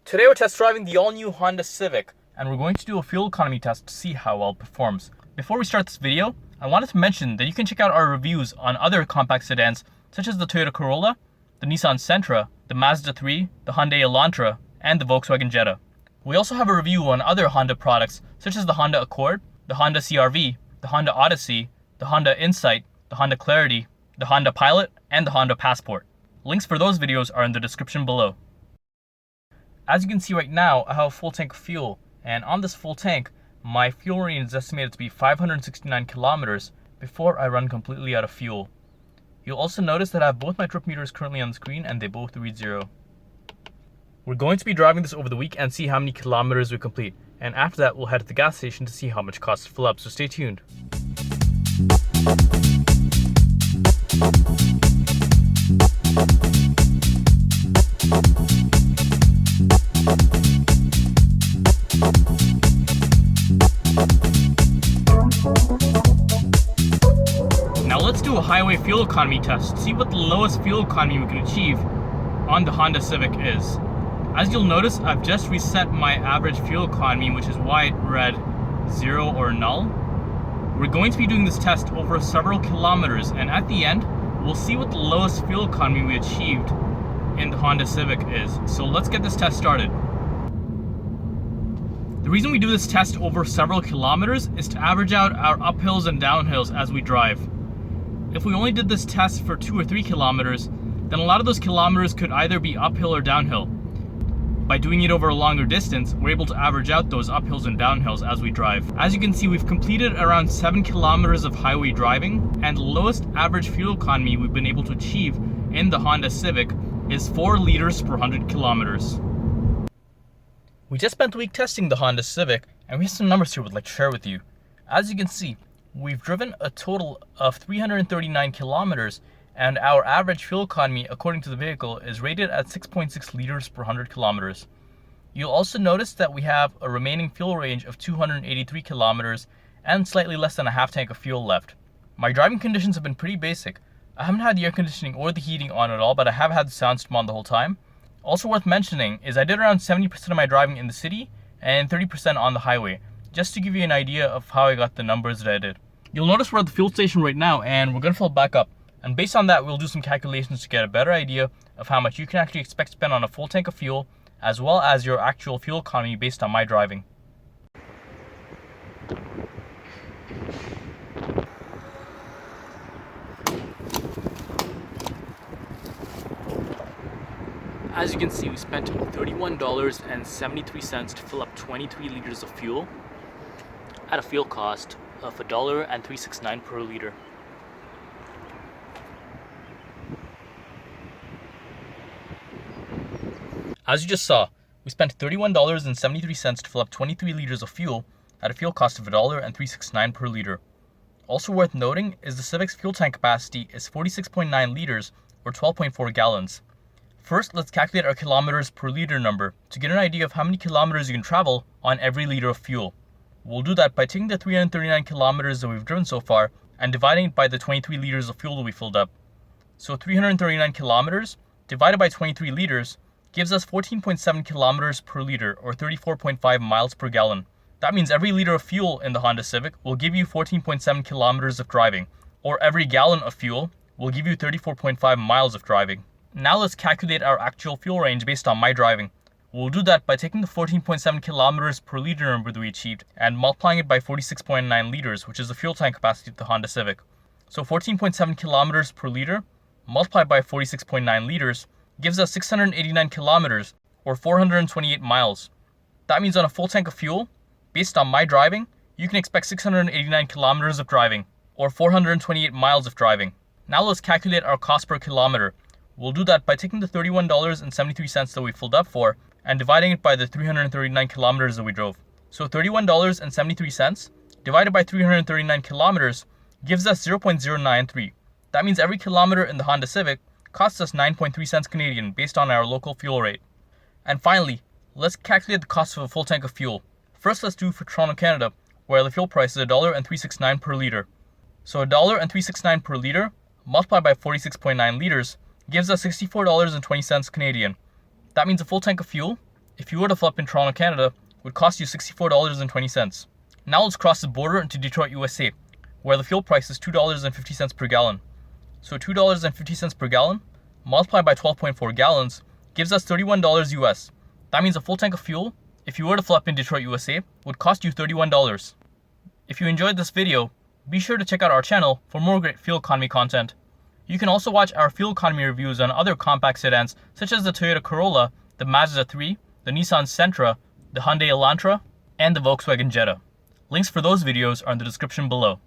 Today we're test driving the all-new Honda Civic, and we're going to do a fuel economy test to see how well it performs. Before we start this video, I wanted to mention that you can check out our reviews on other compact sedans such as the Toyota Corolla, the Nissan Sentra, the Mazda 3, the Hyundai Elantra, and the Volkswagen Jetta. We also have a review on other Honda products such as the Honda Accord, the Honda CR-V, the Honda Odyssey, the Honda Insight, the Honda Clarity, the Honda Pilot, and the Honda Passport. Links for those videos are in the description below. As you can see right now, I have a full tank of fuel, and on this full tank, my fuel range is estimated to be 569 kilometers before I run completely out of fuel. You'll also notice that I have both my trip meters currently on the screen and they both read 0. We're going to be driving this over the week and see how many kilometers we complete, and after that we'll head to the gas station to see how much it costs to fill up, so stay tuned. Now let's do a highway fuel economy test to see what the lowest fuel economy we can achieve on the Honda Civic is. As you'll notice, I've just reset my average fuel economy, which is why it read 0 or null. We're going to be doing this test over several kilometers, and at the end, we'll see what the lowest fuel economy we achieved in the Honda Civic is. So let's get this test started. The reason we do this test over several kilometers is to average out our uphills and downhills as we drive. If we only did this test for 2 or 3 kilometers, then a lot of those kilometers could either be uphill or downhill. By doing it over a longer distance, we're able to average out those uphills and downhills as we drive. As you can see, we've completed around 7 kilometers of highway driving, and the lowest average fuel economy we've been able to achieve in the Honda Civic is 4 liters per 100 kilometers. We just spent a week testing the Honda Civic, and we have some numbers here we'd like to share with you. As you can see, we've driven a total of 339 kilometers, and our average fuel economy according to the vehicle is rated at 6.6 liters per 100 kilometers. You'll also notice that we have a remaining fuel range of 283 kilometers and slightly less than a half tank of fuel left. My driving conditions have been pretty basic. I haven't had the air conditioning or the heating on at all, but I have had the sound system on the whole time. Also worth mentioning is I did around 70% of my driving in the city and 30% on the highway, just to give you an idea of how I got the numbers that I did. You'll notice we're at the fuel station right now, and we're going to fill back up. And based on that, we'll do some calculations to get a better idea of how much you can actually expect to spend on a full tank of fuel, as well as your actual fuel economy based on my driving. As you can see, we spent $31.73 to fill up 23 liters of fuel at a fuel cost of $1.369 per liter. As you just saw, we spent $31.73 to fill up 23 liters of fuel at a fuel cost of $1.369 per liter. Also worth noting is the Civic's fuel tank capacity is 46.9 liters or 12.4 gallons. First, let's calculate our kilometers per liter number to get an idea of how many kilometers you can travel on every liter of fuel. We'll do that by taking the 339 kilometers that we've driven so far and dividing it by the 23 liters of fuel that we filled up. So 339 kilometers divided by 23 liters gives us 14.7 kilometers per liter or 34.5 miles per gallon. That means every liter of fuel in the Honda Civic will give you 14.7 kilometers of driving, or every gallon of fuel will give you 34.5 miles of driving. Now let's calculate our actual fuel range based on my driving. We'll do that by taking the 14.7 kilometers per liter number that we achieved and multiplying it by 46.9 liters, which is the fuel tank capacity of the Honda Civic. So 14.7 kilometers per liter multiplied by 46.9 liters gives us 689 kilometers or 428 miles. That means on a full tank of fuel, based on my driving, you can expect 689 kilometers of driving or 428 miles of driving. Now let's calculate our cost per kilometer. We'll do that by taking the $31.73 that we filled up for and dividing it by the 339 kilometers that we drove. So $31.73 divided by 339 kilometers gives us 0.093. That means every kilometer in the Honda Civic costs us 9.3 cents Canadian based on our local fuel rate. And finally, let's calculate the cost of a full tank of fuel. First, let's do for Toronto, Canada, where the fuel price is $1.369 per liter. So $1.369 per liter multiplied by 46.9 liters gives us $64.20 Canadian. That means a full tank of fuel if you were to fill up in Toronto, Canada, would cost you $64.20. Now let's cross the border into Detroit, USA, where the fuel price is $2.50 per gallon. So $2.50 per gallon multiplied by 12.4 gallons gives us $31 US. That means a full tank of fuel, if you were to fill up in Detroit, USA, would cost you $31. If you enjoyed this video, be sure to check out our channel for more great fuel economy content. You can also watch our fuel economy reviews on other compact sedans such as the Toyota Corolla, the Mazda 3, the Nissan Sentra, the Hyundai Elantra, and the Volkswagen Jetta. Links for those videos are in the description below.